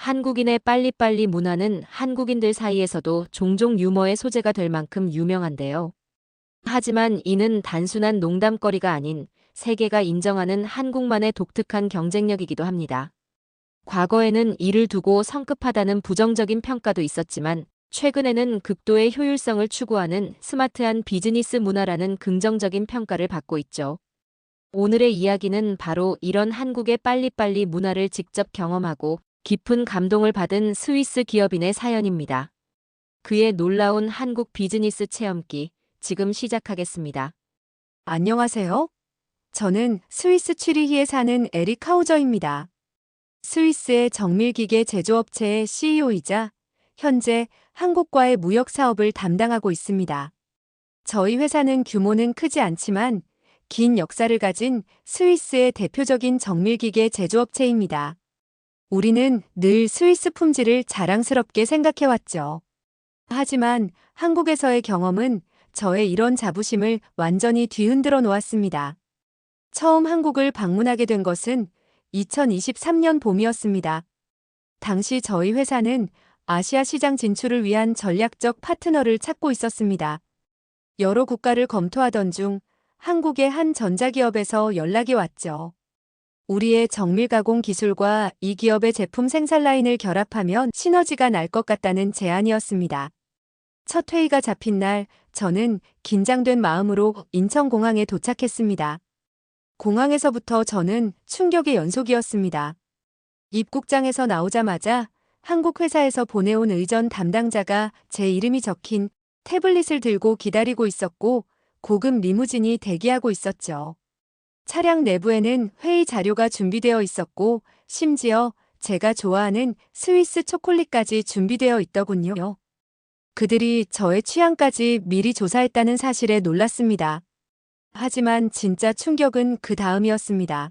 한국인의 빨리빨리 문화는 한국인들 사이에서도 종종 유머의 소재가 될 만큼 유명한데요. 하지만 이는 단순한 농담거리가 아닌 세계가 인정하는 한국만의 독특한 경쟁력이기도 합니다. 과거에는 이를 두고 성급하다는 부정적인 평가도 있었지만 최근에는 극도의 효율성을 추구하는 스마트한 비즈니스 문화라는 긍정적인 평가를 받고 있죠. 오늘의 이야기는 바로 이런 한국의 빨리빨리 문화를 직접 경험하고 깊은 감동을 받은 스위스 기업인의 사연입니다. 그의 놀라운 한국 비즈니스 체험기, 지금 시작하겠습니다. 안녕하세요. 저는 스위스 취리히에 사는 에릭 하우저입니다. 스위스의 정밀기계 제조업체의 CEO이자 현재 한국과의 무역 사업을 담당하고 있습니다. 저희 회사는 규모는 크지 않지만 긴 역사를 가진 스위스의 대표적인 정밀기계 제조업체입니다. 우리는 늘 스위스 품질을 자랑스럽게 생각해왔죠. 하지만 한국에서의 경험은 저의 이런 자부심을 완전히 뒤흔들어 놓았습니다. 처음 한국을 방문하게 된 것은 2023년 봄이었습니다. 당시 저희 회사는 아시아 시장 진출을 위한 전략적 파트너를 찾고 있었습니다. 여러 국가를 검토하던 중 한국의 한 전자기업에서 연락이 왔죠. 우리의 정밀 가공 기술과 이 기업의 제품 생산 라인을 결합하면 시너지가 날 것 같다는 제안이었습니다. 첫 회의가 잡힌 날, 저는 긴장된 마음으로 인천공항에 도착했습니다. 공항에서부터 저는 충격의 연속이었습니다. 입국장에서 나오자마자 한국 회사에서 보내온 의전 담당자가 제 이름이 적힌 태블릿을 들고 기다리고 있었고 고급 리무진이 대기하고 있었죠. 차량 내부에는 회의 자료가 준비되어 있었고 심지어 제가 좋아하는 스위스 초콜릿까지 준비되어 있더군요. 그들이 저의 취향까지 미리 조사했다는 사실에 놀랐습니다. 하지만 진짜 충격은 그 다음이었습니다.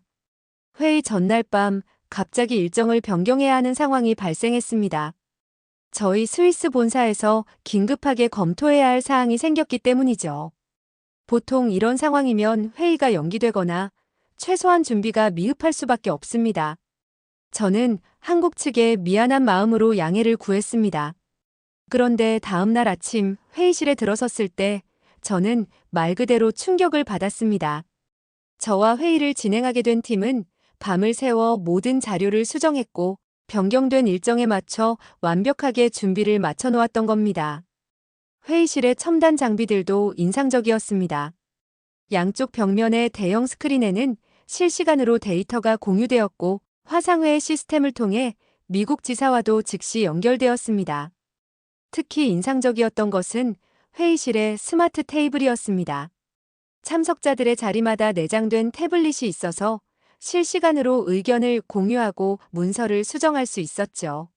회의 전날 밤 갑자기 일정을 변경해야 하는 상황이 발생했습니다. 저희 스위스 본사에서 긴급하게 검토해야 할 사항이 생겼기 때문이죠. 보통 이런 상황이면 회의가 연기되거나 최소한 준비가 미흡할 수밖에 없습니다. 저는 한국 측에 미안한 마음으로 양해를 구했습니다. 그런데 다음 날 아침 회의실에 들어섰을 때 저는 말 그대로 충격을 받았습니다. 저와 회의를 진행하게 된 팀은 밤을 새워 모든 자료를 수정했고 변경된 일정에 맞춰 완벽하게 준비를 마쳐 놓았던 겁니다. 회의실의 첨단 장비들도 인상적이었습니다. 양쪽 벽면의 대형 스크린에는 실시간으로 데이터가 공유되었고 화상회의 시스템을 통해 미국 지사와도 즉시 연결되었습니다. 특히 인상적이었던 것은 회의실의 스마트 테이블이었습니다. 참석자들의 자리마다 내장된 태블릿이 있어서 실시간으로 의견을 공유하고 문서를 수정할 수 있었죠.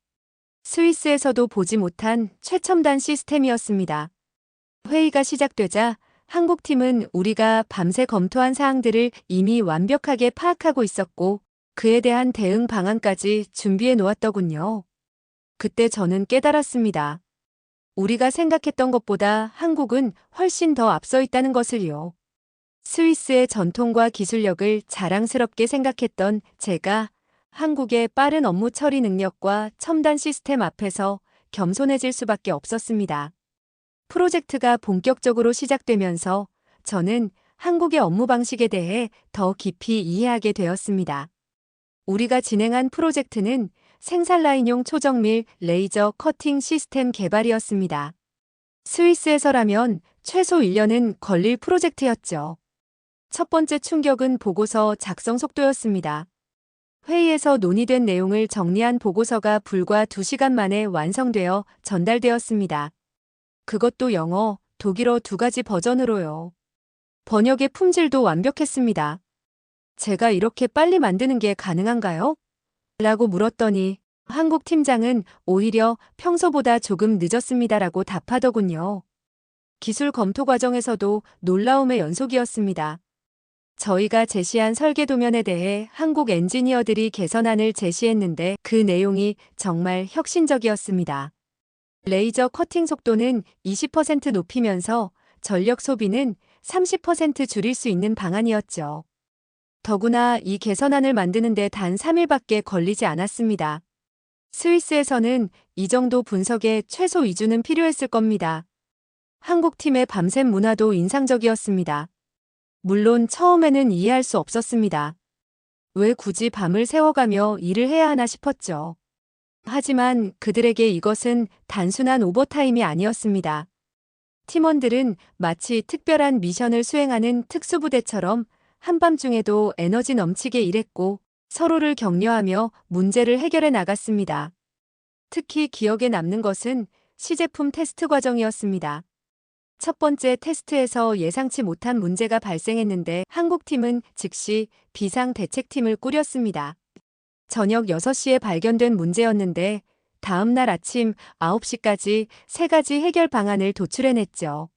스위스에서도 보지 못한 최첨단 시스템이었습니다. 회의가 시작되자 한국팀은 우리가 밤새 검토한 사항들을 이미 완벽하게 파악하고 있었고 그에 대한 대응 방안까지 준비해 놓았더군요. 그때 저는 깨달았습니다. 우리가 생각했던 것보다 한국은 훨씬 더 앞서 있다는 것을요. 스위스의 전통과 기술력을 자랑스럽게 생각했던 제가 한국의 빠른 업무 처리 능력과 첨단 시스템 앞에서 겸손해질 수밖에 없었습니다. 프로젝트가 본격적으로 시작되면서 저는 한국의 업무 방식에 대해 더 깊이 이해하게 되었습니다. 우리가 진행한 프로젝트는 생산 라인용 초정밀 레이저 커팅 시스템 개발이었습니다. 스위스에서라면 최소 1년은 걸릴 프로젝트였죠. 첫 번째 충격은 보고서 작성 속도였습니다. 회의에서 논의된 내용을 정리한 보고서가 불과 2시간 만에 완성되어 전달되었습니다. 그것도 영어, 독일어 2가지 버전으로요. 번역의 품질도 완벽했습니다. 제가 이렇게 빨리 만드는 게 가능한가요? 라고 물었더니 한국 팀장은 오히려 평소보다 조금 늦었습니다라고 답하더군요. 기술 검토 과정에서도 놀라움의 연속이었습니다. 저희가 제시한 설계 도면에 대해 한국 엔지니어들이 개선안을 제시했는데 그 내용이 정말 혁신적이었습니다. 레이저 커팅 속도는 20% 높이면서 전력 소비는 30% 줄일 수 있는 방안이었죠. 더구나 이 개선안을 만드는데 단 3일밖에 걸리지 않았습니다. 스위스에서는 이 정도 분석에 최소 2주는 필요했을 겁니다. 한국 팀의 밤샘 문화도 인상적이었습니다. 물론 처음에는 이해할 수 없었습니다. 왜 굳이 밤을 새워가며 일을 해야 하나 싶었죠. 하지만 그들에게 이것은 단순한 오버타임이 아니었습니다. 팀원들은 마치 특별한 미션을 수행하는 특수부대처럼 한밤중에도 에너지 넘치게 일했고 서로를 격려하며 문제를 해결해 나갔습니다. 특히 기억에 남는 것은 시제품 테스트 과정이었습니다. 첫 번째 테스트에서 예상치 못한 문제가 발생했는데 한국팀은 즉시 비상대책팀을 꾸렸습니다. 저녁 6시에 발견된 문제였는데 다음 날 아침 9시까지 3가지 해결 방안을 도출해냈죠.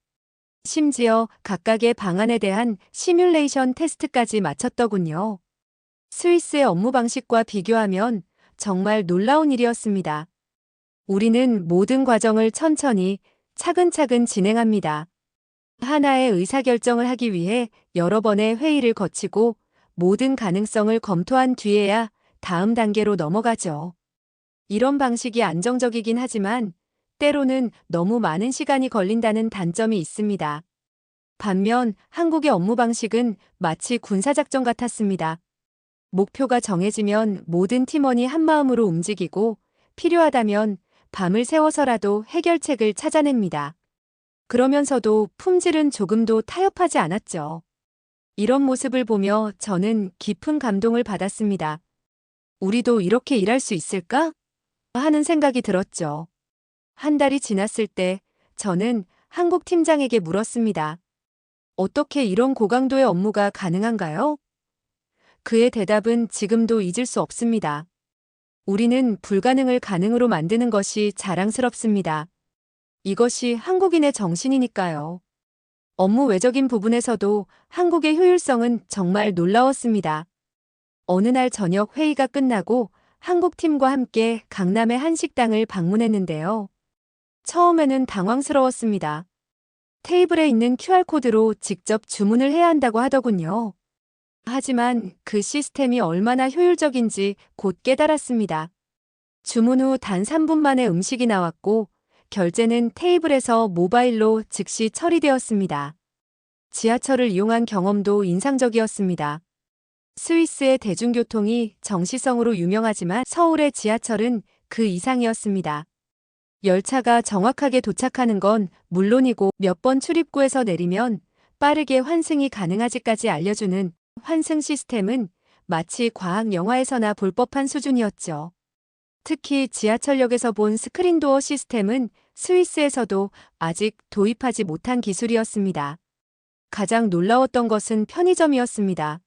심지어 각각의 방안에 대한 시뮬레이션 테스트까지 마쳤더군요. 스위스의 업무 방식과 비교하면 정말 놀라운 일이었습니다. 우리는 모든 과정을 천천히 차근차근 진행합니다. 하나의 의사결정을 하기 위해 여러 번의 회의를 거치고 모든 가능성을 검토한 뒤에야 다음 단계로 넘어가죠. 이런 방식이 안정적이긴 하지만 때로는 너무 많은 시간이 걸린다는 단점이 있습니다. 반면 한국의 업무 방식은 마치 군사작전 같았습니다. 목표가 정해지면 모든 팀원이 한마음으로 움직이고 필요하다면 밤을 새워서라도 해결책을 찾아냅니다. 그러면서도 품질은 조금도 타협하지 않았죠. 이런 모습을 보며 저는 깊은 감동을 받았습니다. 우리도 이렇게 일할 수 있을까? 하는 생각이 들었죠. 한 달이 지났을 때 저는 한국 팀장에게 물었습니다. 어떻게 이런 고강도의 업무가 가능한가요? 그의 대답은 지금도 잊을 수 없습니다. 우리는 불가능을 가능으로 만드는 것이 자랑스럽습니다. 이것이 한국인의 정신이니까요. 업무 외적인 부분에서도 한국의 효율성은 정말 놀라웠습니다. 어느 날 저녁 회의가 끝나고 한국 팀과 함께 강남의 한 식당을 방문했는데요. 처음에는 당황스러웠습니다. 테이블에 있는 QR코드로 직접 주문을 해야 한다고 하더군요. 하지만 그 시스템이 얼마나 효율적인지 곧 깨달았습니다. 주문 후 단 3분 만에 음식이 나왔고 결제는 테이블에서 모바일로 즉시 처리되었습니다. 지하철을 이용한 경험도 인상적이었습니다. 스위스의 대중교통이 정시성으로 유명하지만 서울의 지하철은 그 이상이었습니다. 열차가 정확하게 도착하는 건 물론이고 몇 번 출입구에서 내리면 빠르게 환승이 가능하지까지 알려주는 환승 시스템은 마치 과학 영화에서나 볼 법한 수준이었죠. 특히 지하철역에서 본 스크린도어 시스템은 스위스에서도 아직 도입하지 못한 기술이었습니다. 가장 놀라웠던 것은 편의점이었습니다.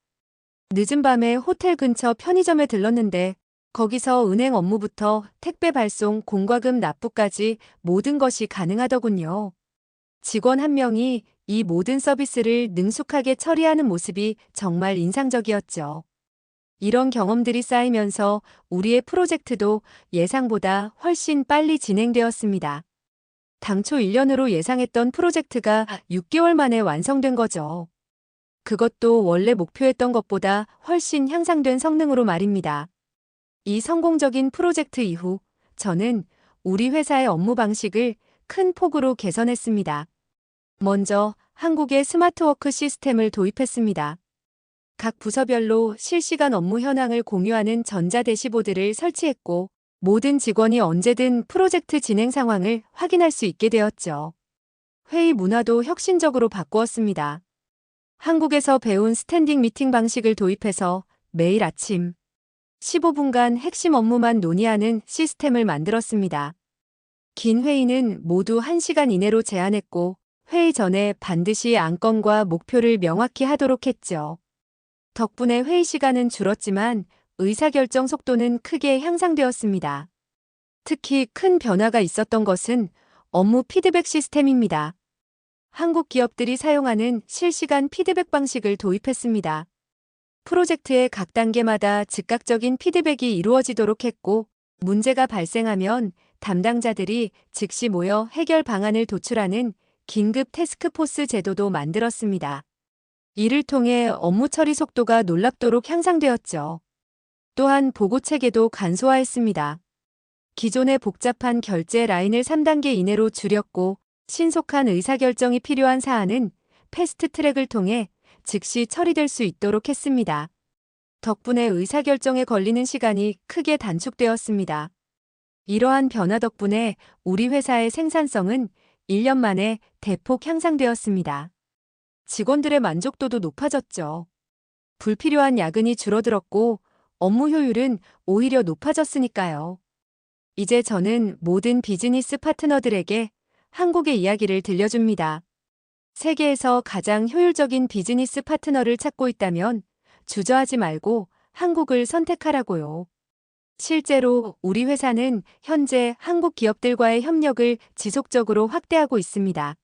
늦은 밤에 호텔 근처 편의점에 들렀는데 거기서 은행 업무부터 택배 발송, 공과금 납부까지 모든 것이 가능하더군요. 직원 한 명이 이 모든 서비스를 능숙하게 처리하는 모습이 정말 인상적이었죠. 이런 경험들이 쌓이면서 우리의 프로젝트도 예상보다 훨씬 빨리 진행되었습니다. 당초 1년으로 예상했던 프로젝트가 6개월 만에 완성된 거죠. 그것도 원래 목표했던 것보다 훨씬 향상된 성능으로 말입니다. 이 성공적인 프로젝트 이후 저는 우리 회사의 업무 방식을 큰 폭으로 개선했습니다. 먼저 한국의 스마트워크 시스템을 도입했습니다. 각 부서별로 실시간 업무 현황을 공유하는 전자 대시보드를 설치했고 모든 직원이 언제든 프로젝트 진행 상황을 확인할 수 있게 되었죠. 회의 문화도 혁신적으로 바꾸었습니다. 한국에서 배운 스탠딩 미팅 방식을 도입해서 매일 아침 15분간 핵심 업무만 논의하는 시스템을 만들었습니다. 긴 회의는 모두 1시간 이내로 제한했고 회의 전에 반드시 안건과 목표를 명확히 하도록 했죠. 덕분에 회의 시간은 줄었지만 의사결정 속도는 크게 향상되었습니다. 특히 큰 변화가 있었던 것은 업무 피드백 시스템입니다. 한국 기업들이 사용하는 실시간 피드백 방식을 도입했습니다. 프로젝트의 각 단계마다 즉각적인 피드백이 이루어지도록 했고 문제가 발생하면 담당자들이 즉시 모여 해결 방안을 도출하는 긴급 태스크포스 제도도 만들었습니다. 이를 통해 업무 처리 속도가 놀랍도록 향상되었죠. 또한 보고 체계도 간소화했습니다. 기존의 복잡한 결제 라인을 3단계 이내로 줄였고 신속한 의사결정이 필요한 사안은 패스트 트랙을 통해 즉시 처리될 수 있도록 했습니다. 덕분에 의사결정에 걸리는 시간이 크게 단축되었습니다. 이러한 변화 덕분에 우리 회사의 생산성은 1년 만에 대폭 향상되었습니다. 직원들의 만족도도 높아졌죠. 불필요한 야근이 줄어들었고 업무 효율은 오히려 높아졌으니까요. 이제 저는 모든 비즈니스 파트너들에게 한국의 이야기를 들려줍니다. 세계에서 가장 효율적인 비즈니스 파트너를 찾고 있다면 주저하지 말고 한국을 선택하라고요. 실제로 우리 회사는 현재 한국 기업들과의 협력을 지속적으로 확대하고 있습니다.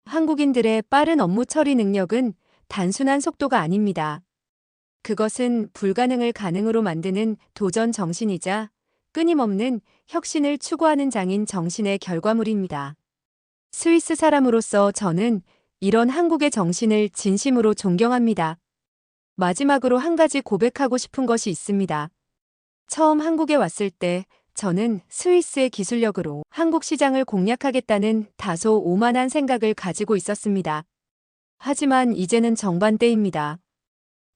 한국인들의 빠른 업무 처리 능력은 단순한 속도가 아닙니다. 그것은 불가능을 가능으로 만드는 도전 정신이자 끊임없는 혁신을 추구하는 장인 정신의 결과물입니다. 스위스 사람으로서 저는 이런 한국의 정신을 진심으로 존경합니다. 마지막으로 한 가지 고백하고 싶은 것이 있습니다. 처음 한국에 왔을 때 저는 스위스의 기술력으로 한국 시장을 공략하겠다는 다소 오만한 생각을 가지고 있었습니다. 하지만 이제는 정반대입니다.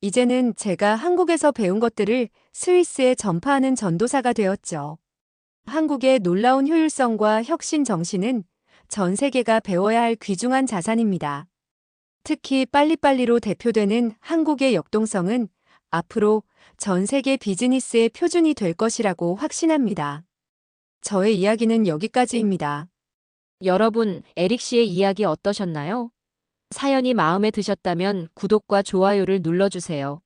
이제는 제가 한국에서 배운 것들을 스위스에 전파하는 전도사가 되었죠. 한국의 놀라운 효율성과 혁신 정신은 전 세계가 배워야 할 귀중한 자산입니다. 특히 빨리빨리로 대표되는 한국의 역동성은 앞으로 전 세계 비즈니스의 표준이 될 것이라고 확신합니다. 저의 이야기는 여기까지입니다. 여러분, 에릭 씨의 이야기 어떠셨나요? 사연이 마음에 드셨다면 구독과 좋아요를 눌러주세요.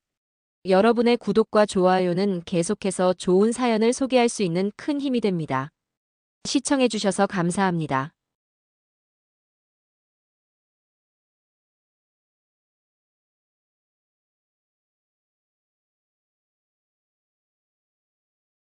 여러분의 구독과 좋아요는 계속해서 좋은 사연을 소개할 수 있는 큰 힘이 됩니다. 시청해주셔서 감사합니다.